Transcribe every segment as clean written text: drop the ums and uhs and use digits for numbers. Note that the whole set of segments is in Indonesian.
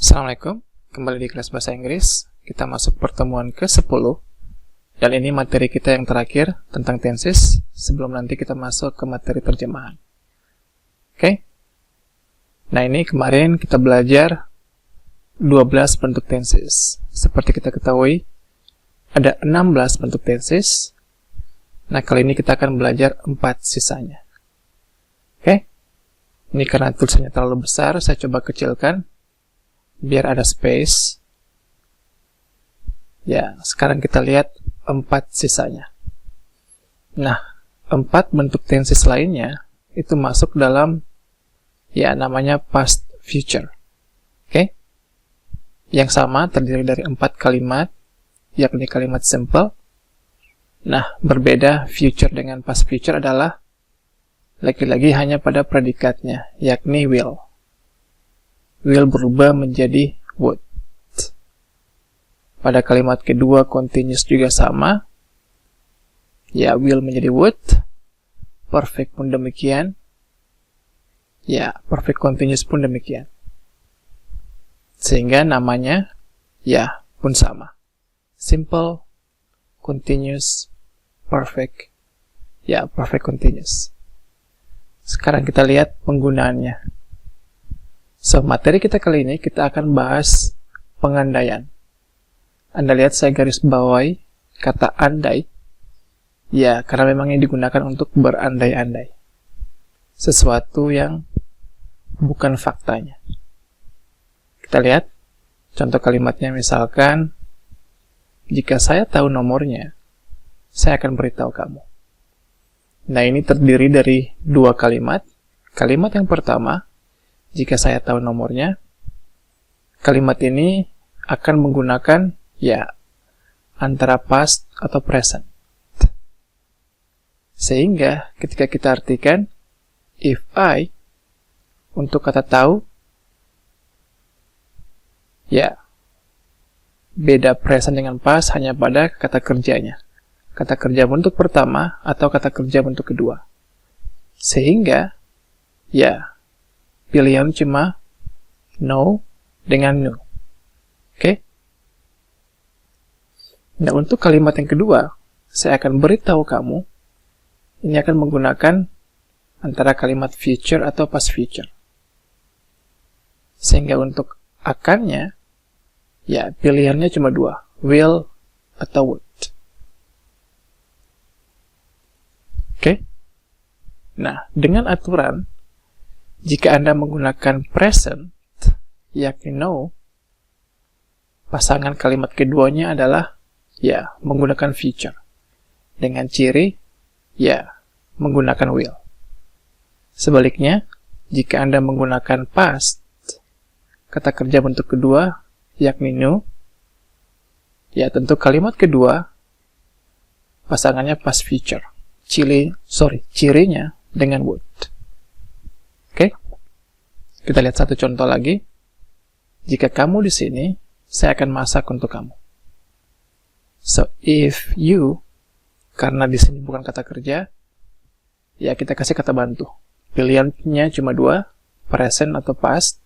Assalamualaikum, kembali di kelas bahasa Inggris. Kita masuk pertemuan ke-10. Dan ini materi kita yang terakhir tentang tenses, sebelum nanti kita masuk ke materi terjemahan. Oke? Nah, ini kemarin kita belajar 12 bentuk tenses. Seperti kita ketahui, ada 16 bentuk tenses. Nah, kali ini kita akan belajar 4 sisanya. Oke? Ini karena tulisannya terlalu besar, saya coba kecilkan biar ada space. Ya, sekarang kita lihat 4 sisanya. Nah, 4 bentuk tenses lainnya itu masuk dalam ya namanya past future. Oke? Yang sama terdiri dari 4 kalimat, yakni kalimat simple. Nah, berbeda future dengan past future adalah lagi-lagi hanya pada predikatnya, yakni will. Will berubah menjadi would. Pada kalimat kedua, continuous juga sama. Ya, will menjadi would. Perfect pun demikian. Ya, perfect continuous pun demikian. Sehingga namanya, ya, pun sama. Simple, continuous, perfect. Ya, perfect continuous. Sekarang kita lihat penggunaannya. So, materi kita kali ini kita akan bahas pengandaian. Anda lihat saya garis bawahi kata andai. Ya, karena memang ini digunakan untuk berandai-andai. Sesuatu yang bukan faktanya. Kita lihat contoh kalimatnya, misalkan, jika saya tahu nomornya, saya akan beritahu kamu. Nah, ini terdiri dari 2 kalimat. Kalimat yang pertama, jika saya tahu nomornya, kalimat ini akan menggunakan ya antara past atau present. Sehingga ketika kita artikan if I, untuk kata tahu, ya beda present dengan past hanya pada kata kerjanya. Kata kerja bentuk pertama atau kata kerja bentuk kedua. Sehingga ya pilihan cuma know dengan knew. Oke? Nah, untuk kalimat yang kedua, saya akan beritahu kamu, ini akan menggunakan antara kalimat future atau past future. Sehingga untuk akannya, ya pilihannya cuma 2, will atau would. Oke? Nah, dengan aturan, jika Anda menggunakan present, yakni know, pasangan kalimat keduanya adalah, ya, menggunakan future. Dengan ciri, ya, menggunakan will. Sebaliknya, jika Anda menggunakan past, kata kerja bentuk kedua, yakni knew, ya, tentu kalimat kedua, pasangannya past future. Cirinya dengan would. Oke? Kita lihat satu contoh lagi. Jika kamu di sini, saya akan masak untuk kamu. So, if you, karena di sini bukan kata kerja, ya kita kasih kata bantu. Pilihannya cuma 2, present atau past,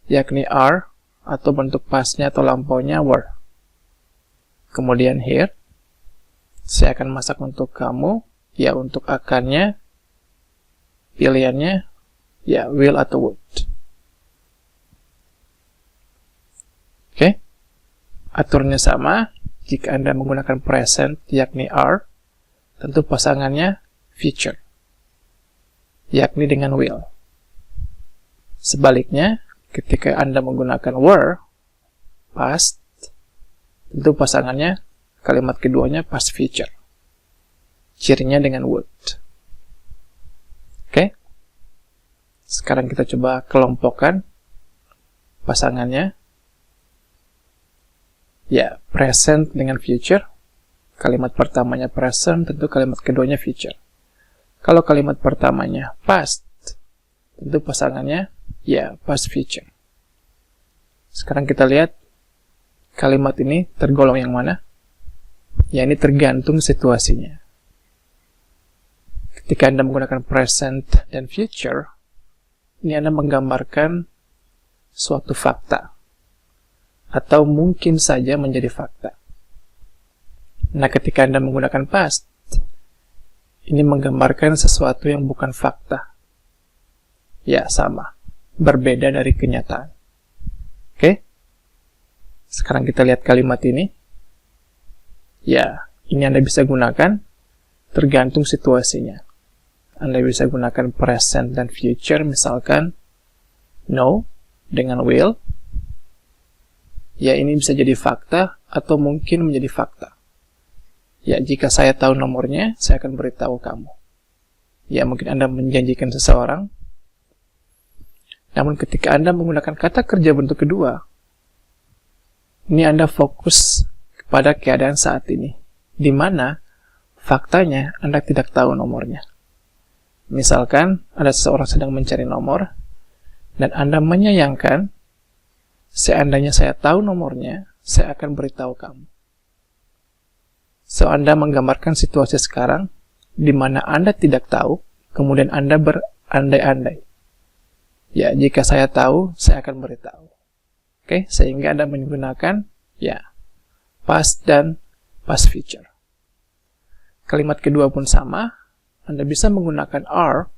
yakni are, atau bentuk pastnya atau lampaunya were. Kemudian here, saya akan masak untuk kamu, ya untuk akannya, pilihannya, ya will atau would. Oke? Aturnya sama. Jika Anda menggunakan present, yakni are, tentu pasangannya future, yakni dengan will. Sebaliknya, ketika Anda menggunakan were, past, tentu pasangannya, kalimat keduanya past future. Cirinya dengan would. Oke? Sekarang kita coba kelompokkan pasangannya. Ya, present dengan future. Kalimat pertamanya present, tentu kalimat keduanya future. Kalau kalimat pertamanya past, tentu pasangannya, ya, past future. Sekarang kita lihat kalimat ini tergolong yang mana? Ya, ini tergantung situasinya. Ketika Anda menggunakan present dan future, ini Anda menggambarkan suatu fakta. atau mungkin saja menjadi fakta. Nah, ketika Anda menggunakan past, ini menggambarkan sesuatu yang bukan fakta. Ya, sama. Berbeda dari kenyataan. Oke? Sekarang kita lihat kalimat ini. Ya, ini Anda bisa gunakan tergantung situasinya. Anda bisa gunakan present dan future, misalkan no dengan will. Ya, ini bisa jadi fakta atau mungkin menjadi fakta. Ya, jika saya tahu nomornya, saya akan beritahu kamu. Ya, mungkin Anda menjanjikan seseorang. Namun ketika Anda menggunakan kata kerja bentuk kedua, ini Anda fokus kepada keadaan saat ini, di mana faktanya Anda tidak tahu nomornya. Misalkan ada seseorang sedang mencari nomor, dan Anda menyayangkan, seandainya saya tahu nomornya, saya akan beritahu kamu. So, Anda menggambarkan situasi sekarang, di mana Anda tidak tahu, kemudian Anda berandai-andai. Ya, jika saya tahu, saya akan beritahu. Oke, sehingga Anda menggunakan, ya, past dan past future. Kalimat kedua pun sama, Anda bisa menggunakan are,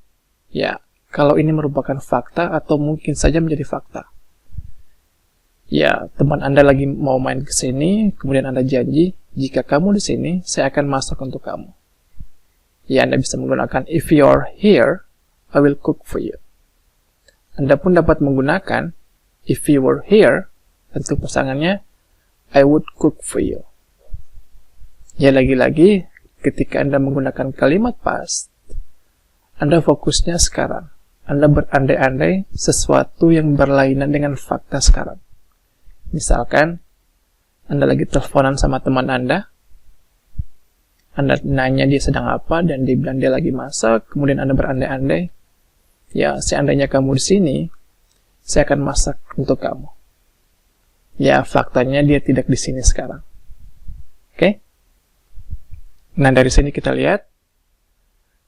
ya, kalau ini merupakan fakta atau mungkin saja menjadi fakta. Ya, teman Anda lagi mau main ke sini, kemudian Anda janji, jika kamu di sini, saya akan masak untuk kamu. Ya, Anda bisa menggunakan if you're here, I will cook for you. Anda pun dapat menggunakan if you were here, tentu pasangannya I would cook for you. Ya, lagi-lagi ketika Anda menggunakan kalimat past, Anda fokusnya sekarang. Anda berandai-andai sesuatu yang berlainan dengan fakta sekarang. Misalkan Anda lagi teleponan sama teman Anda nanya dia sedang apa, dan dia bilang dia lagi masak, kemudian Anda berandai-andai, ya, seandainya kamu di sini, saya akan masak untuk kamu. Ya, faktanya dia tidak di sini sekarang. Oke? Nah, dari sini kita lihat,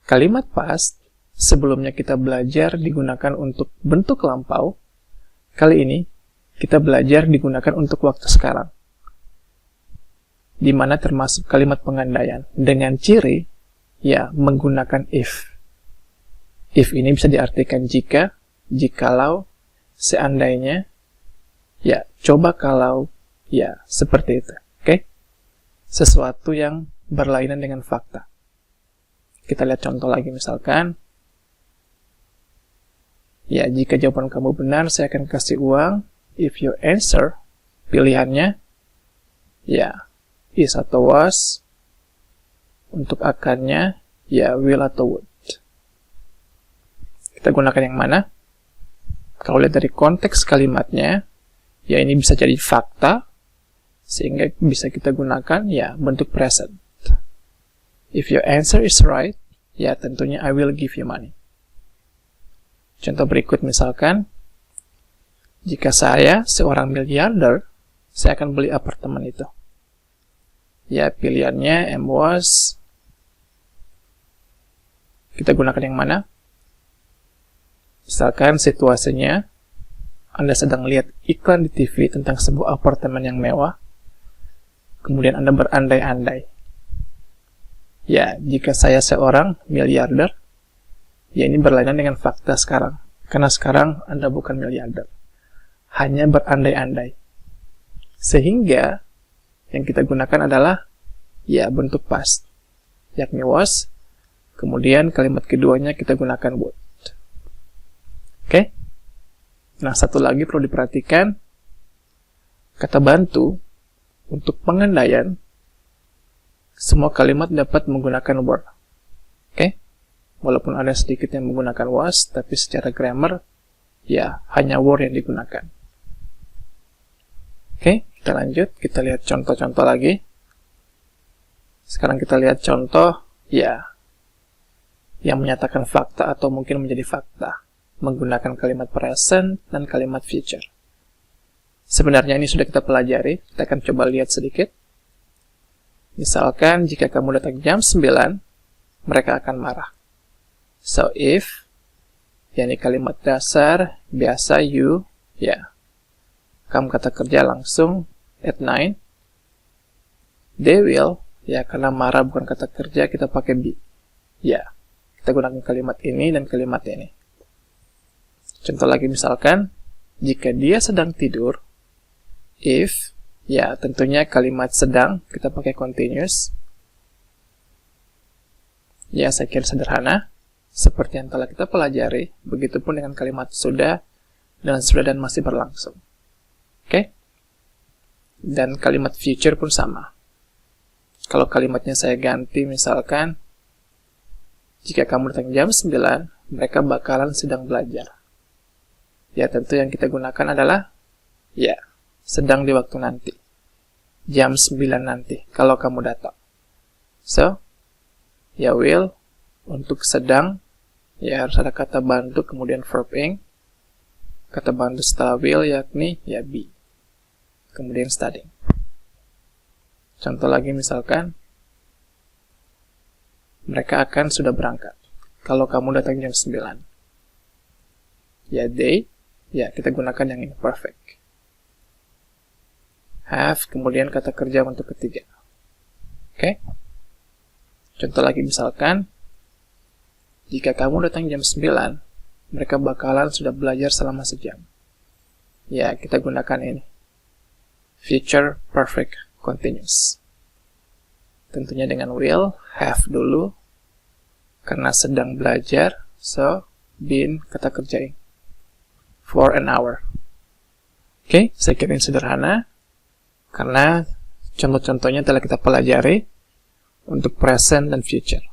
kalimat past, sebelumnya kita belajar digunakan untuk bentuk lampau, kali ini, kita belajar digunakan untuk waktu sekarang. Di mana termasuk kalimat pengandaian dengan ciri ya menggunakan if. If ini bisa diartikan jika, jikalau, seandainya, ya coba kalau, ya seperti itu. Oke? Sesuatu yang berlainan dengan fakta. Kita lihat contoh lagi, misalkan ya jika jawaban kamu benar, saya akan kasih uang. If your answer, pilihannya ya is atau was, untuk akannya ya will atau would. Kita gunakan yang mana? Kalau lihat dari konteks kalimatnya, ya ini bisa jadi fakta, sehingga bisa kita gunakan ya bentuk present. If your answer is right, ya tentunya I will give you money. Contoh berikut misalkan, jika saya seorang miliarder, saya akan beli apartemen itu. Ya, pilihannya am was. Kita gunakan yang mana? Misalkan situasinya, Anda sedang lihat iklan di TV tentang sebuah apartemen yang mewah, kemudian Anda berandai-andai. Ya, jika saya seorang miliarder, ya ini berlainan dengan fakta sekarang. Karena sekarang Anda bukan miliarder. Hanya berandai-andai. Sehingga yang kita gunakan adalah ya bentuk past, yakni was, kemudian kalimat keduanya kita gunakan would. Oke? Nah, satu lagi perlu diperhatikan, kata bantu untuk pengandaian, semua kalimat dapat menggunakan were. Oke? Walaupun ada sedikit yang menggunakan was, tapi secara grammar ya hanya were yang digunakan. Oke, kita lanjut, kita lihat contoh-contoh lagi. Sekarang kita lihat contoh, ya, yang menyatakan fakta atau mungkin menjadi fakta, menggunakan kalimat present dan kalimat future. Sebenarnya ini sudah kita pelajari, kita akan coba lihat sedikit. Misalkan, jika kamu datang jam 9, mereka akan marah. So, if, yakni kalimat dasar, biasa you, ya, kamu kata kerja langsung at 9. They will, ya karena marah bukan kata kerja, kita pakai be. Ya, kita gunakan kalimat ini dan kalimat ini. Contoh lagi misalkan, jika dia sedang tidur, if, ya tentunya kalimat sedang, kita pakai continuous. Ya, saya kira sederhana. Seperti yang telah kita pelajari, begitupun dengan kalimat sudah dan masih berlangsung. Oke? Dan kalimat future pun sama. Kalau kalimatnya saya ganti, misalkan, jika kamu datang jam 9, mereka bakalan sedang belajar. Ya, tentu yang kita gunakan adalah, ya, sedang di waktu nanti. Jam 9 nanti, kalau kamu datang. So, ya will, untuk sedang, ya harus ada kata bantu, kemudian verb ing. Kata bantu setelah will, yakni, ya be. Kemudian studying. Contoh lagi misalkan, mereka akan sudah berangkat. Kalau kamu datang jam 9. Ya, they. Ya, kita gunakan yang ini, perfect. Have, kemudian kata kerja untuk ketiga. Oke? Contoh lagi misalkan, jika kamu datang jam 9, mereka bakalan sudah belajar selama sejam. Ya, kita gunakan ini. Future perfect continuous. Tentunya dengan will, have dulu, karena sedang belajar, so, been, kata kerjain. For an hour. Oke, saya kira ini sederhana, karena contoh-contohnya telah kita pelajari untuk present dan future.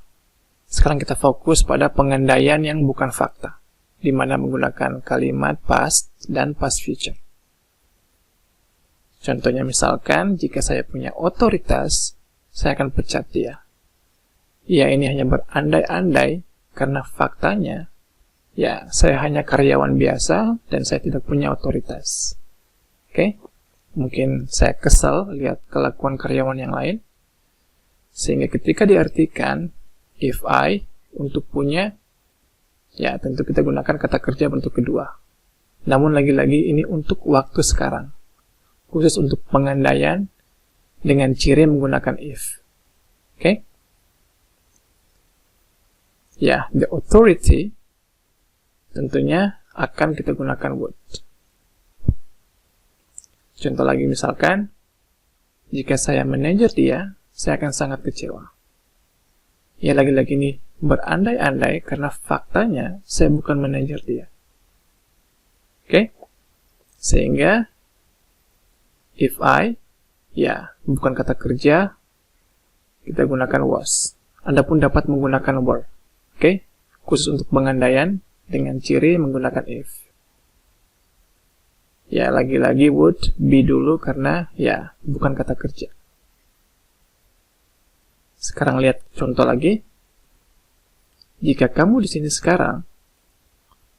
Sekarang kita fokus pada pengandaian yang bukan fakta, di mana menggunakan kalimat past dan past future. Contohnya misalkan, jika saya punya otoritas, saya akan pecat dia. Ya, ini hanya berandai-andai, karena faktanya, ya, saya hanya karyawan biasa, dan saya tidak punya otoritas. Oke? Mungkin saya kesal lihat kelakuan karyawan yang lain, sehingga ketika diartikan, if I, untuk punya, ya, tentu kita gunakan kata kerja bentuk kedua. Namun lagi-lagi ini untuk waktu sekarang. Khusus untuk pengandaian dengan ciri menggunakan if. Oke? Ya, the authority tentunya akan kita gunakan would. Contoh lagi misalkan, jika saya manajer dia, saya akan sangat kecewa. Ya, lagi-lagi ini berandai-andai karena faktanya saya bukan manajer dia. Oke? Sehingga if I, ya, bukan kata kerja, kita gunakan was. Anda pun dapat menggunakan were. Oke? Khusus untuk pengandaian dengan ciri menggunakan if. Ya, lagi-lagi would, be dulu karena, ya, bukan kata kerja. Sekarang lihat contoh lagi. Jika kamu di sini sekarang,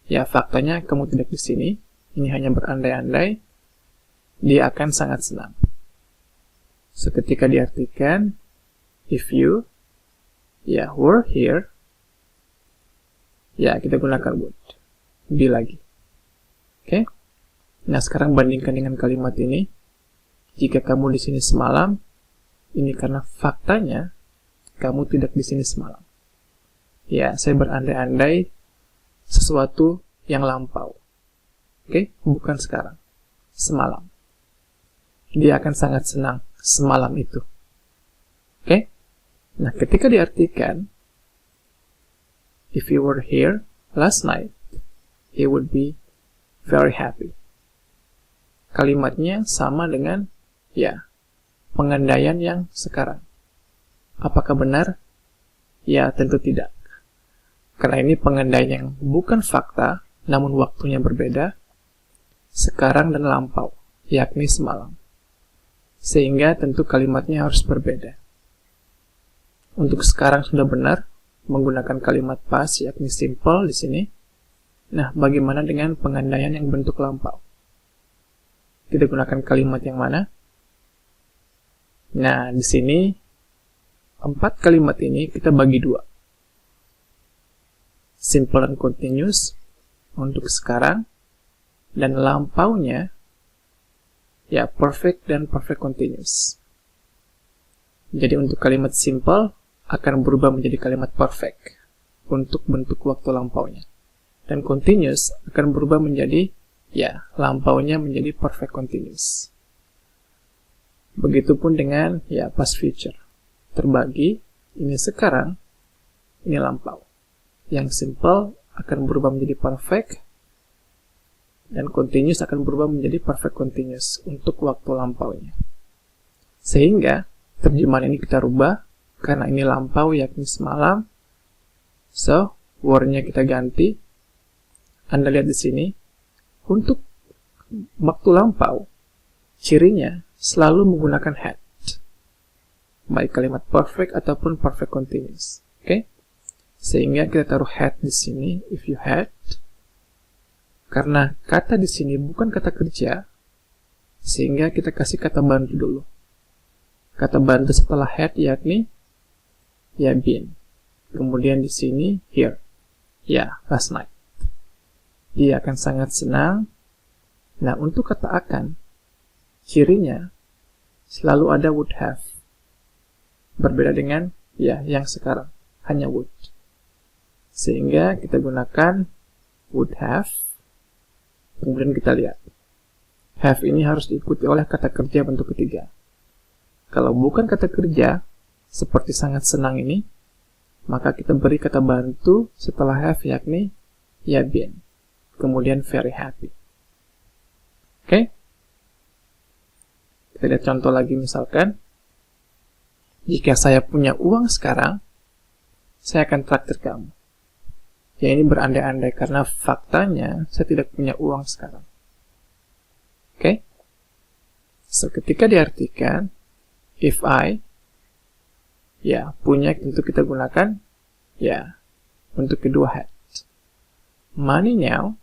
ya, faktanya kamu tidak di sini. Ini hanya berandai-andai. Dia akan sangat senang. Seketika diartikan, if you, ya, were here, ya, kita gunakan would. Be lagi. Oke? Nah, sekarang bandingkan dengan kalimat ini. Jika kamu di sini semalam, ini karena faktanya, kamu tidak di sini semalam. Ya, saya berandai-andai sesuatu yang lampau. Oke? Bukan sekarang. Semalam. Dia akan sangat senang semalam itu. Oke? Nah, ketika diartikan, if you were here last night, he would be very happy. Kalimatnya sama dengan, ya, pengandaian yang sekarang. Apakah benar? Ya, tentu tidak. Karena ini pengandaian yang bukan fakta, namun waktunya berbeda, sekarang dan lampau, yakni semalam. Sehingga tentu kalimatnya harus berbeda. Untuk sekarang sudah benar, menggunakan kalimat past, yakni simple di sini. Nah, bagaimana dengan pengandaian yang bentuk lampau? Kita gunakan kalimat yang mana? Nah, di sini 4 kalimat ini kita bagi 2. Simple dan continuous untuk sekarang, dan lampaunya ya, perfect dan perfect continuous. Jadi untuk kalimat simple akan berubah menjadi kalimat perfect untuk bentuk waktu lampaunya. Dan continuous akan berubah menjadi, ya, lampaunya menjadi perfect continuous. Begitupun dengan, ya, past future. Terbagi, ini sekarang, ini lampau. Yang simple akan berubah menjadi perfect, dan continuous akan berubah menjadi perfect continuous untuk waktu lampaunya. Sehingga, terjemahan ini kita rubah, karena ini lampau yakni semalam. So, word-nya kita ganti. Anda lihat di sini, untuk waktu lampau, cirinya selalu menggunakan had. Baik kalimat perfect ataupun perfect continuous. Oke? Sehingga kita taruh had di sini, if you had. Karena kata di sini bukan kata kerja, sehingga kita kasih kata bantu dulu. Kata bantu setelah had yakni, ya, been. Kemudian di sini, here. Ya, last night. Dia akan sangat senang. Nah, untuk kata akan, cirinya selalu ada would have. Berbeda dengan, ya, yang sekarang. Hanya would. Sehingga kita gunakan would have. Kemudian kita lihat. Have ini harus diikuti oleh kata kerja bentuk ketiga. Kalau bukan kata kerja, seperti sangat senang ini, maka kita beri kata bantu setelah have yakni, ya, been. Kemudian very happy. Oke? Kita lihat contoh lagi misalkan. Jika saya punya uang sekarang, saya akan traktir kamu. Ya, ini berandai-andai karena faktanya saya tidak punya uang sekarang. Oke? So, ketika diartikan, if I, ya, punya tentu kita gunakan, ya, untuk kedua had. Money now,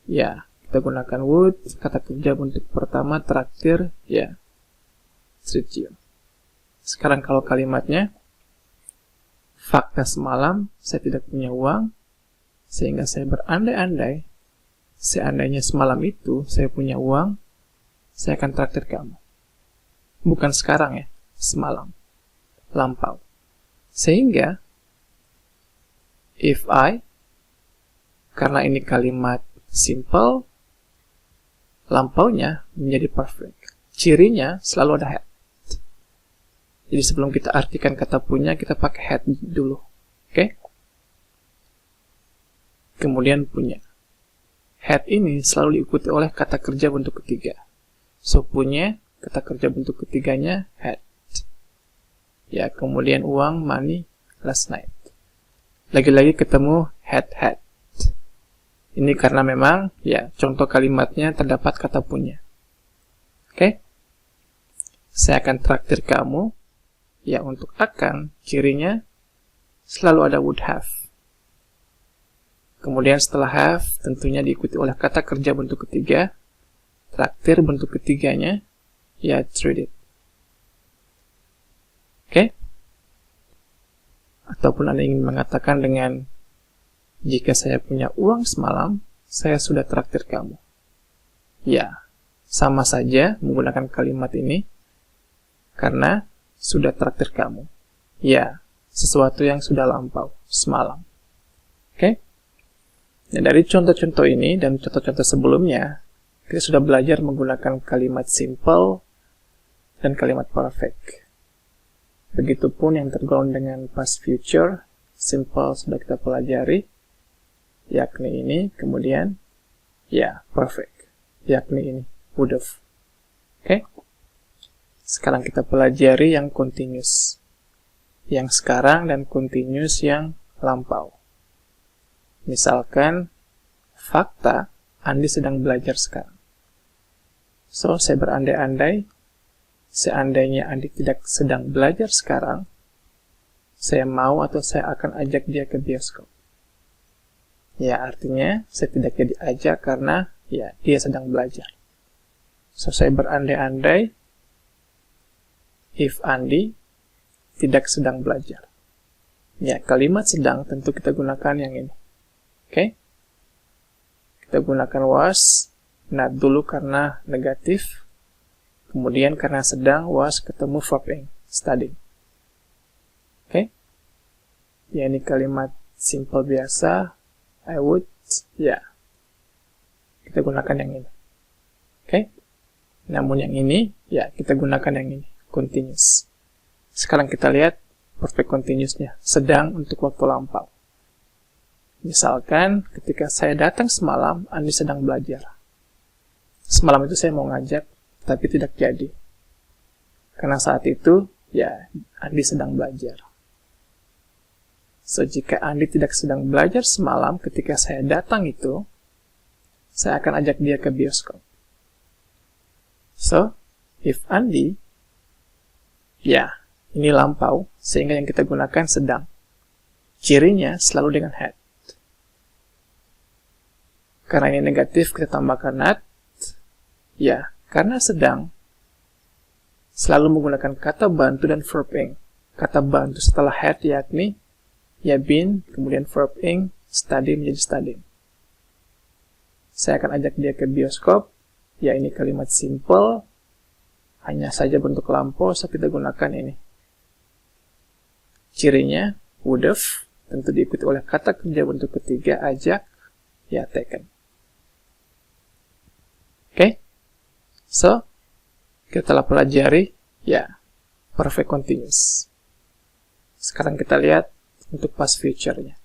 ya, kita gunakan would, kata kerja untuk pertama, traktir, ya, treat you. Sekarang kalau kalimatnya, fakta semalam, saya tidak punya uang, sehingga saya berandai-andai, seandainya semalam itu saya punya uang, saya akan traktir kamu. Bukan sekarang ya, semalam. Lampau. Sehingga, if I, karena ini kalimat simple, lampaunya menjadi perfect. Cirinya selalu ada had. Jadi sebelum kita artikan kata punya, kita pakai had dulu. Oke? Kemudian punya. Had ini selalu diikuti oleh kata kerja bentuk ketiga. So, punya, kata kerja bentuk ketiganya, had. Ya, kemudian uang, money, last night. Lagi-lagi ketemu had. Ini karena memang, ya, contoh kalimatnya terdapat kata punya. Oke? Saya akan traktir kamu. Ya, untuk akan, cirinya selalu ada would have. Kemudian setelah have, tentunya diikuti oleh kata kerja bentuk ketiga. Traktir bentuk ketiganya, ya, treat it. Oke? Ataupun Anda ingin mengatakan dengan, jika saya punya uang semalam, saya sudah traktir kamu. Ya, sama saja menggunakan kalimat ini, karena sudah traktir kamu. Ya, sesuatu yang sudah lampau, semalam. Oke? Nah, dari contoh-contoh ini dan contoh-contoh sebelumnya, kita sudah belajar menggunakan kalimat simple dan kalimat perfect. Begitupun yang tergolong dengan past future, simple sudah kita pelajari, yakni ini, kemudian, ya, perfect, yakni ini, would have. Oke? Sekarang kita pelajari yang continuous. Yang sekarang dan continuous yang lampau. Misalkan, fakta, Andi sedang belajar sekarang. So, saya berandai-andai, seandainya Andi tidak sedang belajar sekarang, saya mau atau saya akan ajak dia ke bioskop. Ya, artinya saya tidak jadi ajak karena, ya, dia sedang belajar. So, saya berandai-andai, if Andi tidak sedang belajar. Ya, kalimat sedang tentu kita gunakan yang ini. Oke? Kita gunakan was, not dulu karena negatif, kemudian karena sedang, was, ketemu verb ing, studying. Oke? Ya, ini kalimat simple biasa. I would, ya. Kita gunakan yang ini. Oke? Namun yang ini, ya, kita gunakan yang ini. Continuous. Sekarang kita lihat perfect continuous-nya. Sedang untuk waktu lampau. Misalkan, ketika saya datang semalam, Andi sedang belajar. Semalam itu saya mau ngajak, tapi tidak jadi. Karena saat itu, ya, Andi sedang belajar. So, jika Andi tidak sedang belajar semalam ketika saya datang itu, saya akan ajak dia ke bioskop. So, if Andi, ya, ini lampau, sehingga yang kita gunakan sedang. Cirinya selalu dengan had. Karena ini negatif, kita tambahkan not. Ya, karena sedang, selalu menggunakan kata bantu dan verb ing. Kata bantu setelah had yakni, ya been, kemudian verb ing, study menjadi studying. Saya akan ajak dia ke bioskop. Ya, ini kalimat simple. Hanya saja bentuk lampau, so kita gunakan ini. Cirinya, would have, tentu diikuti oleh kata kerja bentuk ketiga, ajak, ya taken. Oke? So, kita telah pelajari, ya, perfect continuous. Sekarang kita lihat untuk past future-nya.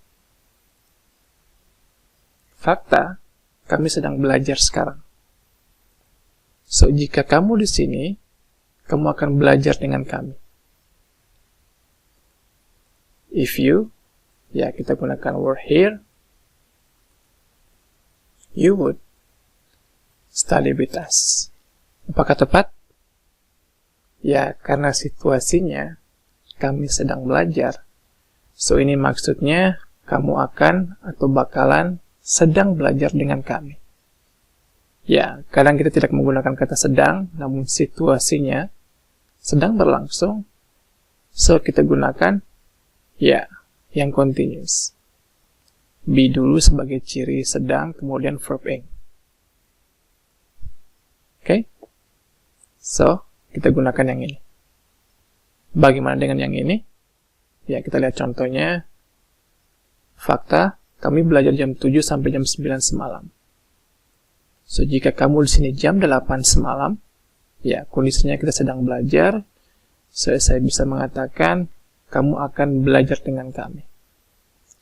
Fakta, kami sedang belajar sekarang. So, jika kamu di sini, kamu akan belajar dengan kami. If you, ya kita gunakan were here, you would study with us. Apakah tepat? Ya, karena situasinya, kami sedang belajar. So, ini maksudnya, kamu akan atau bakalan sedang belajar dengan kami. Ya, kadang kita tidak menggunakan kata sedang, namun situasinya sedang berlangsung. So, kita gunakan, ya, yang continuous. Be dulu sebagai ciri sedang, kemudian verb ing. Oke? So, kita gunakan yang ini. Bagaimana dengan yang ini? Ya, kita lihat contohnya. Fakta, kami belajar jam 7 sampai jam 9 semalam. So, jika kamu di sini jam 8 semalam, ya, kondisinya kita sedang belajar. So, saya bisa mengatakan, kamu akan belajar dengan kami.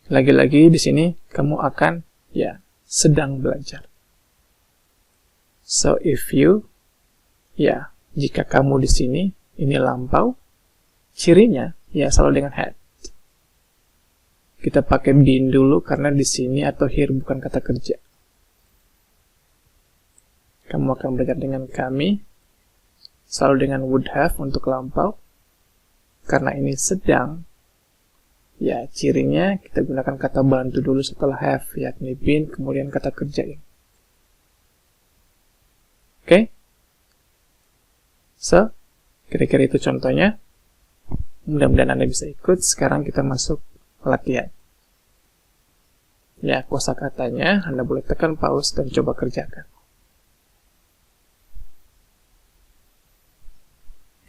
Lagi-lagi di sini, kamu akan, ya, sedang belajar. So, if you, ya, jika kamu di sini, ini lampau, cirinya, ya, selalu dengan had. Kita pakai been dulu karena di sini atau here bukan kata kerja. Kamu akan belajar dengan kami, selalu dengan would have untuk lampau. Karena ini sedang, ya, cirinya kita gunakan kata bantu dulu setelah have, yakni been, kemudian kata kerja. Oke? So, kira-kira itu contohnya. Mudah-mudahan Anda bisa ikut. Sekarang kita masuk latihan. Ya, kosakatanya Anda boleh tekan pause dan coba kerjakan.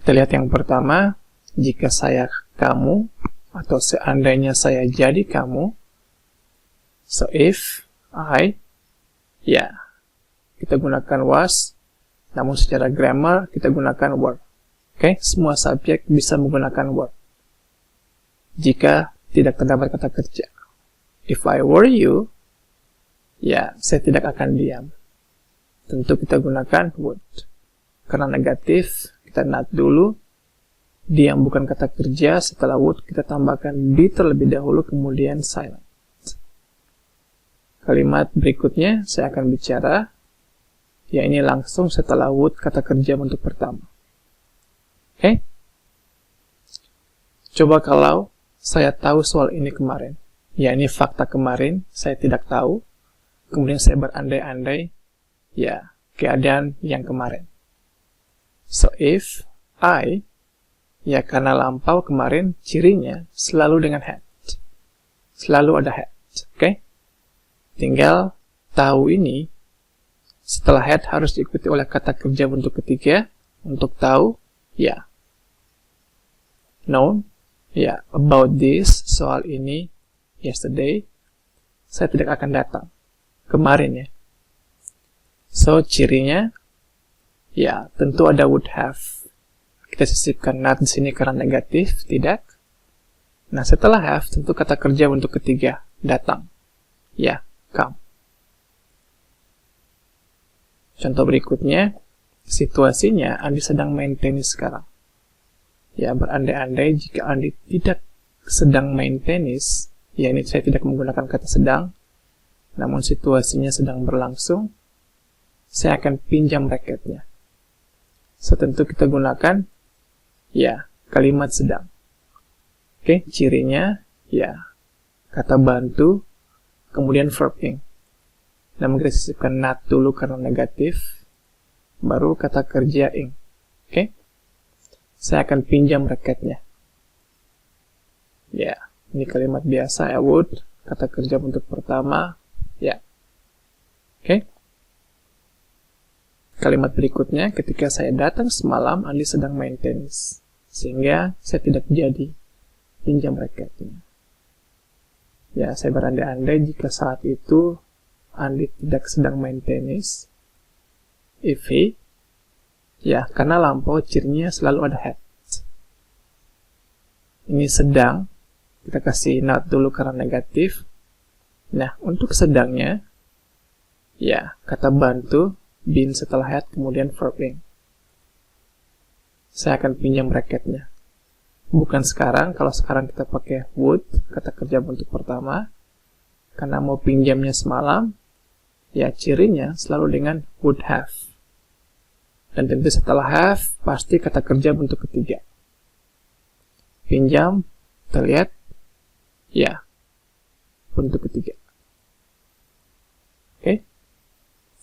Kita lihat yang pertama. Jika saya kamu, atau seandainya saya jadi kamu. So, if I, ya, kita gunakan was. Namun secara grammar, kita gunakan were. Oke, semua subjek bisa menggunakan were. Jika tidak terdapat kata kerja. If I were you, ya, saya tidak akan diam. Tentu kita gunakan would. Karena negatif, kita not dulu. Diam bukan kata kerja, setelah would kita tambahkan be terlebih dahulu, kemudian silent. Kalimat berikutnya, saya akan bicara. Ya, ini langsung setelah would kata kerja bentuk pertama. Oke? Coba kalau saya tahu soal ini kemarin. Ya, ini fakta kemarin, saya tidak tahu. Kemudian saya berandai-andai, ya, keadaan yang kemarin. So, if I, ya, karena lampau kemarin, cirinya selalu dengan had. Selalu ada had. Oke? Tinggal tahu ini, setelah had harus diikuti oleh kata kerja bentuk ketiga, untuk tahu, ya. Known, ya, about this, soal ini, yesterday, saya tidak akan datang. Kemarin ya. So, cirinya, ya, tentu ada would have. Kita sisipkan not di sini karena negatif, tidak. Nah, setelah have, tentu kata kerja untuk ketiga, datang. Ya, come. Contoh berikutnya, situasinya Andi sedang main tenis sekarang. Ya, berandai-andai jika Andi tidak sedang main tenis, ya ini saya tidak menggunakan kata sedang, namun situasinya sedang berlangsung, saya akan pinjam raketnya. So, tentu kita gunakan, ya, kalimat sedang. Oke, cirinya, ya, kata bantu, kemudian verb ing. Namun kita sisipkan not dulu karena negatif, baru kata kerja ing. Oke? Saya akan pinjam raketnya. Ya, ini kalimat biasa, I would. Kata kerja bentuk pertama, ya. Oke? Kalimat berikutnya, ketika saya datang semalam, Andi sedang main tenis. Sehingga saya tidak jadi pinjam raketnya. Ya, saya berandai-andai jika saat itu Andi tidak sedang main tenis. If he, ya, karena lampau cirinya selalu ada had. Ini sedang, kita kasih not dulu karena negatif. Nah, untuk sedangnya, ya, kata bantu, been setelah had, kemudian verb ing. Saya akan pinjam raketnya. Bukan sekarang, kalau sekarang kita pakai would, kata kerja bentuk pertama, karena mau pinjamnya semalam, ya, cirinya selalu dengan would have. Dan tentu setelah have, pasti kata kerja bentuk ketiga. Pinjam, kita lihat, ya, bentuk ketiga. Oke.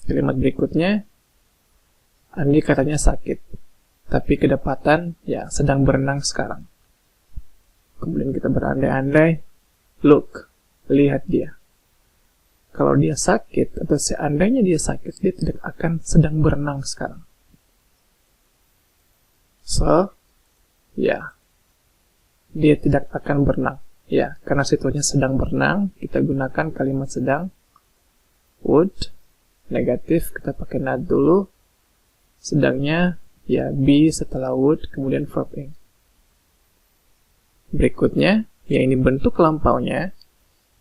Kalimat berikutnya, Andi katanya sakit, tapi kedapatan, ya, sedang berenang sekarang. Kemudian kita berandai-andai, look, lihat dia. Kalau dia sakit, atau seandainya dia sakit, dia tidak akan sedang berenang sekarang. So, ya, dia tidak akan berenang. Ya, karena situasinya sedang berenang, kita gunakan kalimat sedang. Would, negatif, kita pakai not dulu. Sedangnya, ya, be setelah would, kemudian verb ing. Berikutnya, ya ini bentuk lampaunya.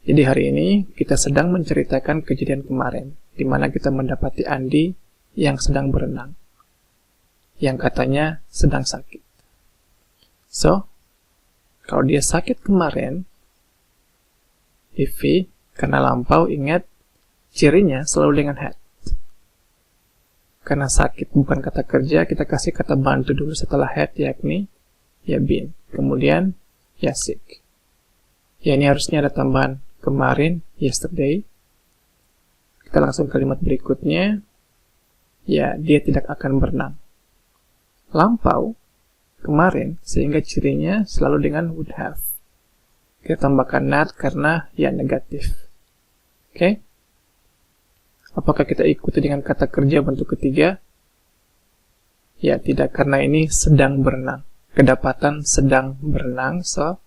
Jadi hari ini kita sedang menceritakan kejadian kemarin, di mana kita mendapati Andi yang sedang berenang, yang katanya sedang sakit. So, kalau dia sakit kemarin, if he, karena lampau, ingat, cirinya selalu dengan had. Karena sakit bukan kata kerja, kita kasih kata bantu dulu setelah had, yakni, ya been. Kemudian, ya sick. Ya ini harusnya ada tambahan kemarin, yesterday. Kita langsung kalimat berikutnya. Ya, dia tidak akan berenang. Lampau, kemarin, sehingga cirinya selalu dengan would have. Kita tambahkan not karena ya negatif. Oke? Apakah kita ikuti dengan kata kerja bentuk ketiga? Ya, tidak, karena ini sedang berenang. Kedapatan sedang berenang, so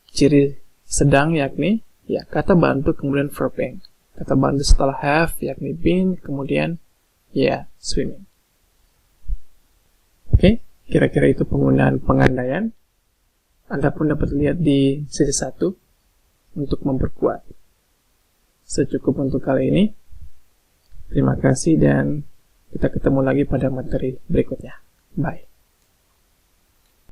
ciri sedang yakni ya kata bantu kemudian verb ing. Kata bantu setelah have yakni been, kemudian ya swimming. Oke, kira-kira itu penggunaan pengandaian. Anda pun dapat lihat di sesi 1 untuk memperkuat. Secukup untuk kali ini. Terima kasih dan kita ketemu lagi pada materi berikutnya. Bye.